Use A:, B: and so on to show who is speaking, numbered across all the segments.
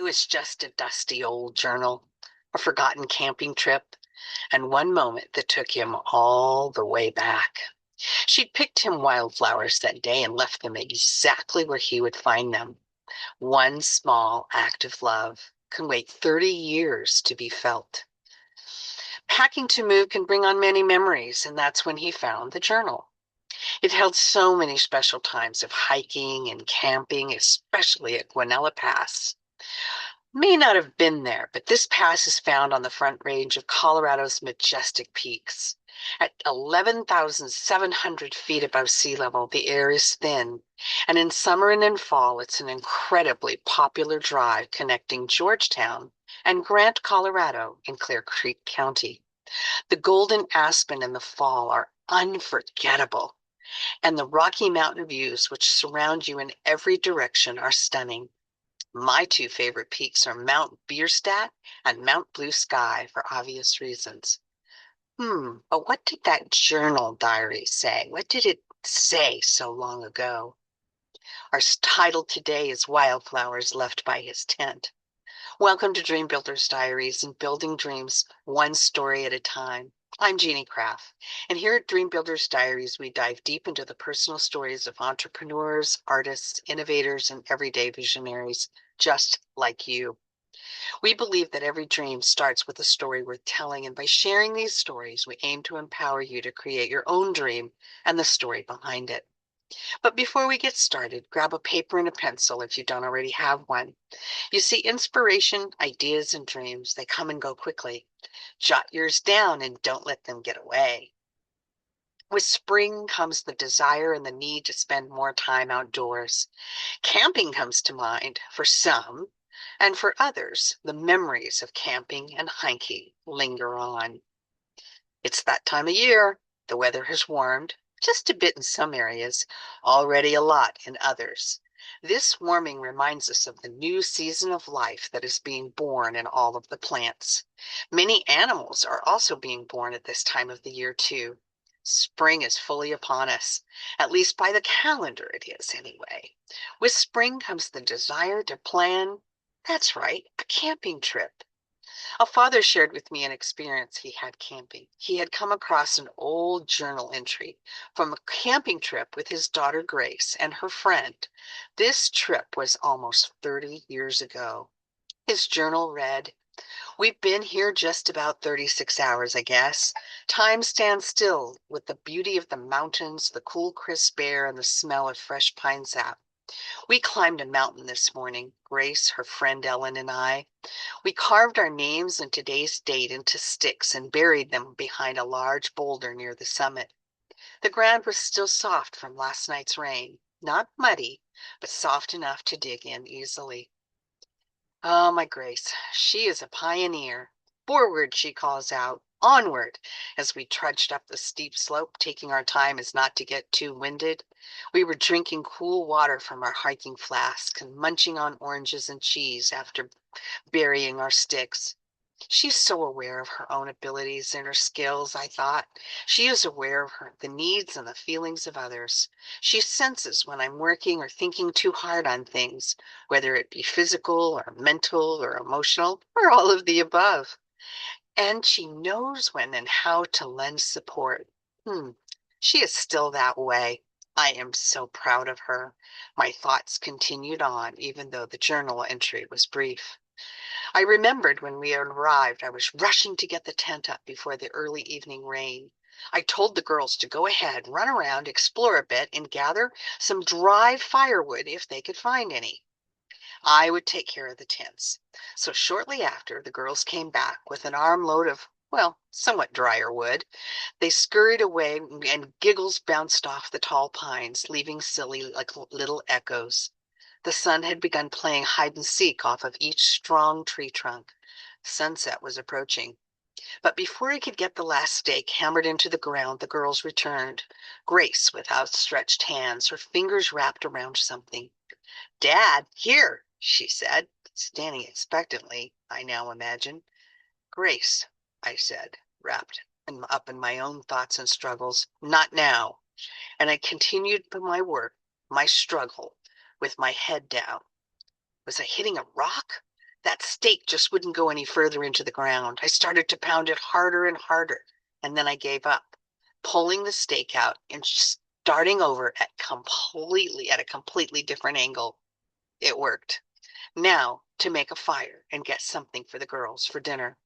A: was just a dusty old journal, a forgotten camping trip, and one moment that took him all the way back. She'd picked him wildflowers that day and left them exactly where he would find them. One small act of love can wait 30 years to be felt. Packing to move can bring on many memories, and that's when he found the journal. It held so many special times of hiking and camping, especially at Guanella Pass. May not have been there, but this pass is found on the front range of Colorado's majestic peaks. At 11,700 feet above sea level, the air is thin, and in summer and in fall, it's an incredibly popular drive connecting Georgetown and Grant, Colorado, in Clear Creek County. The golden aspen in the fall are unforgettable, and the Rocky Mountain views, which surround you in every direction, are stunning. My two favorite peaks are Mount Bierstadt and Mount Blue Sky for obvious reasons. But what did that journal diary say? What did it say so long ago? Our title today is Wildflowers Left by His Tent. Welcome to Dream Builders Diaries and Building Dreams one story at a time. I'm Jeannie Kraft, and here at Dream Builders Diaries, we dive deep into the personal stories of entrepreneurs, artists, innovators, and everyday visionaries just like you. We believe that every dream starts with a story worth telling, and by sharing these stories, we aim to empower you to create your own dream and the story behind it. But before we get started, grab a paper and a pencil if you don't already have one. You see, inspiration, ideas, and dreams, they come and go quickly. Jot yours down and don't let them get away. With spring comes the desire and the need to spend more time outdoors. Camping comes to mind for some, and for others, the memories of camping and hiking linger on. It's that time of year. The weather has warmed, just a bit in some areas, already a lot in others. This warming reminds us of the new season of life that is being born in all of the plants. Many animals are also being born at this time of the year, too. Spring is fully upon us, at least by the calendar it is anyway. With spring comes the desire to plan, that's right, a camping trip. A father shared with me an experience he had camping. He had come across an old journal entry from a camping trip with his daughter Grace and her friend. This trip was almost 30 years ago. His journal read, "We've been here just about 36 hours, I guess. Time stands still with the beauty of the mountains, the cool, crisp air, and the smell of fresh pine sap. We climbed a mountain this morning, Grace, her friend Ellen, and I. We carved our names and today's date into sticks and buried them behind a large boulder near the summit. The ground was still soft from last night's rain, not muddy, but soft enough to dig in easily. Oh, my Grace, she is a pioneer. Forward, she calls out. Onward, as we trudged up the steep slope, taking our time as not to get too winded. We were drinking cool water from our hiking flask and munching on oranges and cheese after burying our sticks. She's so aware of her own abilities and her skills, I thought. She is aware of the needs and the feelings of others. She senses when I'm working or thinking too hard on things, whether it be physical or mental or emotional or all of the above. And she knows when and how to lend support. She is still that way. I am so proud of her. My thoughts continued on, even though the journal entry was brief. I remembered when we arrived, I was rushing to get the tent up before the early evening rain. I told the girls to go ahead, run around, explore a bit, and gather some dry firewood if they could find any. I would take care of the tents. So shortly after, the girls came back with an armload of, well, somewhat drier wood. They scurried away and giggles bounced off the tall pines, leaving silly like little echoes. The sun had begun playing hide and seek off of each strong tree trunk. Sunset was approaching. But before I could get the last stake hammered into the ground, the girls returned. Grace with outstretched hands, her fingers wrapped around something. Dad, here, she said, standing expectantly, I now imagine. Grace, I said, wrapped up in my own thoughts and struggles. Not now. And I continued my work, my struggle, with my head down. Was I hitting a rock? That stake just wouldn't go any further into the ground. I started to pound it harder and harder, and then I gave up, pulling the stake out and starting over at a completely different angle. It worked. Now to make a fire and get something for the girls for dinner.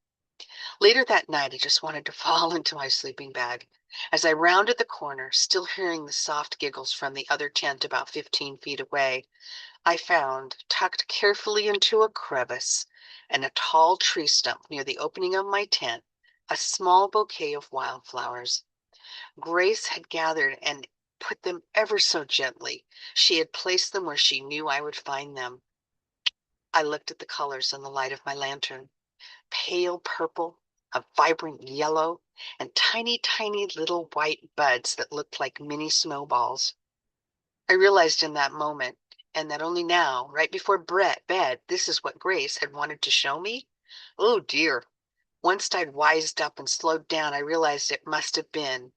A: Later that night, I just wanted to fall into my sleeping bag. As I rounded the corner, still hearing the soft giggles from the other tent about 15 feet away, I found, tucked carefully into a crevice and a tall tree stump near the opening of my tent, a small bouquet of wildflowers. Grace had gathered and put them ever so gently. She had placed them where she knew I would find them. I looked at the colors in the light of my lantern. Pale purple, a vibrant yellow, and tiny, tiny little white buds that looked like mini snowballs. I realized in that moment, and that only now, right before bed, this is what Grace had wanted to show me. Oh dear. Once I'd wised up and slowed down, I realized it must have been.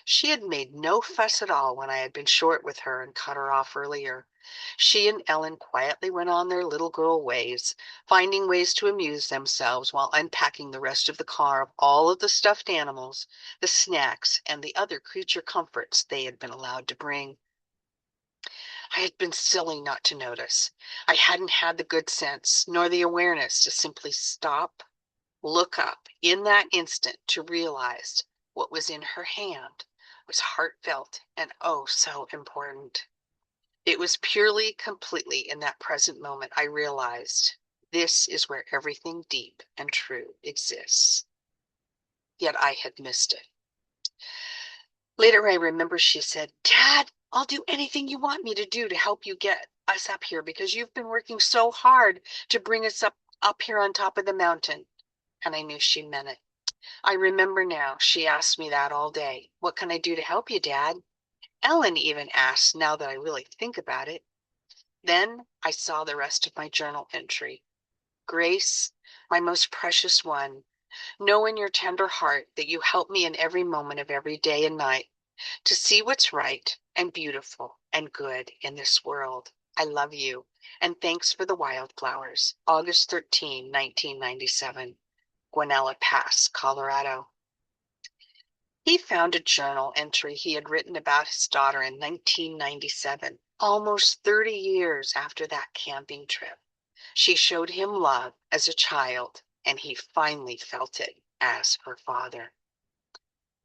A: She had made no fuss at all when I had been short with her and cut her off earlier. She and Ellen quietly went on their little girl ways, finding ways to amuse themselves while unpacking the rest of the car of all of the stuffed animals, the snacks, and the other creature comforts they had been allowed to bring. I had been silly not to notice. I hadn't had the good sense, nor the awareness to simply stop, look up in that instant to realize what was in her hand was heartfelt and oh so important. It was purely, completely in that present moment I realized this is where everything deep and true exists. Yet I had missed it. Later I remember she said, "Dad, I'll do anything you want me to do to help you get us up here because you've been working so hard to bring us up here on top of the mountain." And I knew she meant it. I remember now, she asked me that all day. "What can I do to help you, Dad?" Ellen even asked, now that I really think about it. Then I saw the rest of my journal entry. Grace, my most precious one, know in your tender heart that you help me in every moment of every day and night to see what's right and beautiful and good in this world. I love you, and thanks for the wildflowers. August 13, 1997. Guanella Pass, Colorado. He found a journal entry he had written about his daughter in 1997, almost 30 years after that camping trip. She showed him love as a child, and he finally felt it as her father.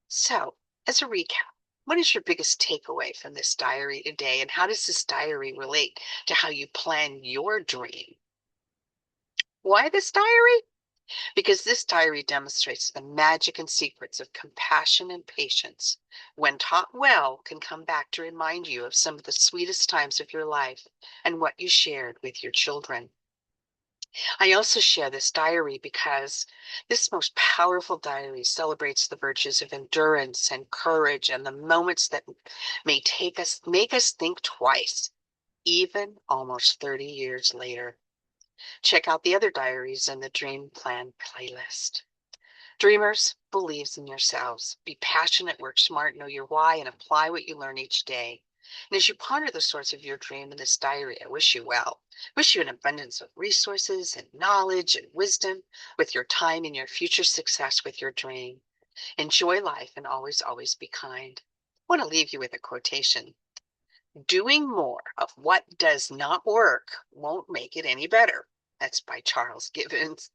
A: So, as a recap, what is your biggest takeaway from this diary today, and how does this diary relate to how you plan your dream? Why this diary? Because this diary demonstrates the magic and secrets of compassion and patience. When taught well, can come back to remind you of some of the sweetest times of your life and what you shared with your children. I also share this diary because this most powerful diary celebrates the virtues of endurance and courage and the moments that may make us think twice, even almost 30 years later. Check out the other diaries in the Dream Plan playlist. Dreamers, believes in yourselves. Be passionate, work smart, know your why, and apply what you learn each day. And as you ponder the source of your dream in this diary, I wish you well. Wish you an abundance of resources and knowledge and wisdom with your time and your future success with your dream. Enjoy life and always, always be kind. I want to leave you with a quotation. Doing more of what does not work won't make it any better. That's by Charles Gibbons.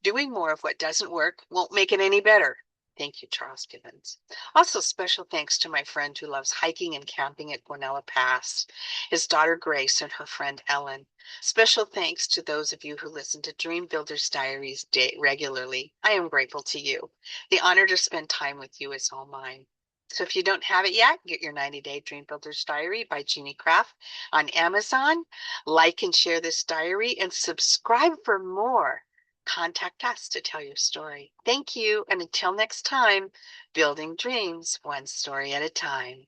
A: Doing more of what doesn't work won't make it any better. Thank you, Charles Gibbons. Also, special thanks to my friend who loves hiking and camping at Guanella Pass, his daughter Grace, and her friend Ellen. Special thanks to those of you who listen to Dream Builders Diaries regularly. I am grateful to you. The honor to spend time with you is all mine. So if you don't have it yet, get your 90-Day Dream Builder's Diary by Jeannie Craft on Amazon. Like and share this diary and subscribe for more. Contact us to tell your story. Thank you, and until next time, building dreams one story at a time.